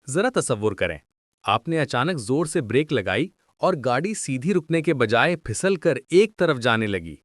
जरा तसव्वुर करें, आपने अचानक जोर से ब्रेक लगाई और गाड़ी सीधी रुकने के बजाय फिसल कर एक तरफ जाने लगी।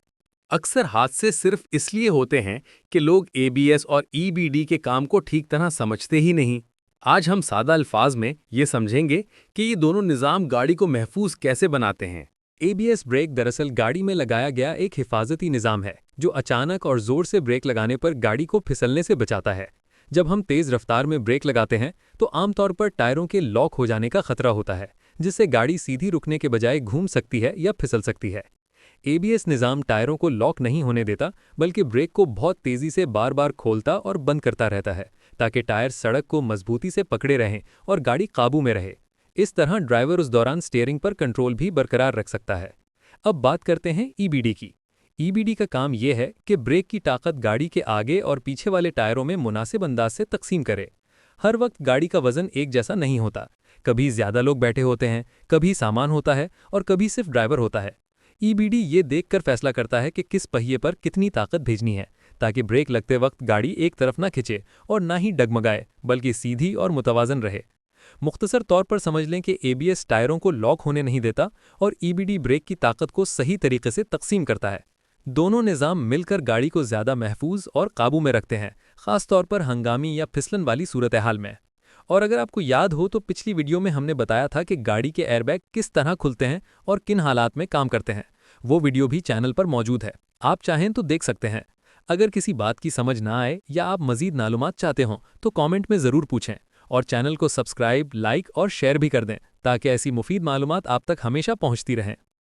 अक्सर हादसे सिर्फ इसलिए होते हैं कि लोग एबीएस और ईबीडी के काम को ठीक तरह समझते ही नहीं। आज हम सादा अल्फाज में ये समझेंगे कि ये दोनों निज़ाम गाड़ी को महफूज कैसे बनाते हैं। एबीएस ब्रेक दरअसल गाड़ी में लगाया गया एक हिफाजती निज़ाम है जो अचानक और ज़ोर से ब्रेक लगाने पर गाड़ी को फिसलने से बचाता है। जब हम तेज़ रफ्तार में ब्रेक लगाते हैं तो आमतौर पर टायरों के लॉक हो जाने का खतरा होता है, जिससे गाड़ी सीधी रुकने के बजाय घूम सकती है या फिसल सकती है। एबीएस निज़ाम टायरों को लॉक नहीं होने देता, बल्कि ब्रेक को बहुत तेज़ी से बार बार खोलता और बंद करता रहता है, ताकि टायर सड़क को मजबूती से पकड़े रहें और गाड़ी काबू में रहे। इस तरह ड्राइवर उस दौरान स्टीयरिंग पर कंट्रोल भी बरकरार रख सकता है। अब बात करते हैं ईबीडी की। ईबीडी का काम यह है कि ब्रेक की ताकत गाड़ी के आगे और पीछे वाले टायरों में मुनासिब अंदाज से तकसीम करे। हर वक्त गाड़ी का वजन एक जैसा नहीं होता, कभी ज़्यादा लोग बैठे होते हैं, कभी सामान होता है और कभी सिर्फ ड्राइवर होता है। ईबीडी ये देखकर फैसला करता है कि किस पहिए पर कितनी ताकत भेजनी है, ताकि ब्रेक लगते वक्त गाड़ी एक तरफ ना खिंचे और ना ही डगमगाए, बल्कि सीधी और मुतवाजन रहे। मुख्तसर तौर पर समझ लें कि एबीएस टायरों को लॉक होने नहीं देता और ईबीडी ब्रेक की ताकत को सही तरीके से तकसीम करता है। दोनों निज़ाम मिलकर गाड़ी को ज़्यादा महफूज और काबू में रखते हैं, ख़ास तौर पर हंगामी या फिसलन वाली सूरत हाल में। और अगर आपको याद हो तो पिछली वीडियो में हमने बताया था कि गाड़ी के एयरबैग किस तरह खुलते हैं और किन हालात में काम करते हैं। वो वीडियो भी चैनल पर मौजूद है, आप चाहें तो देख सकते हैं। अगर किसी बात की समझ ना आए या आप मज़ीद मालूमात चाहते हों तो कमेंट में ज़रूर पूछें, और चैनल को सब्सक्राइब, लाइक और शेयर भी कर दें, ताकि ऐसी मुफीद मालूमात आप तक हमेशा पहुंचती रहें।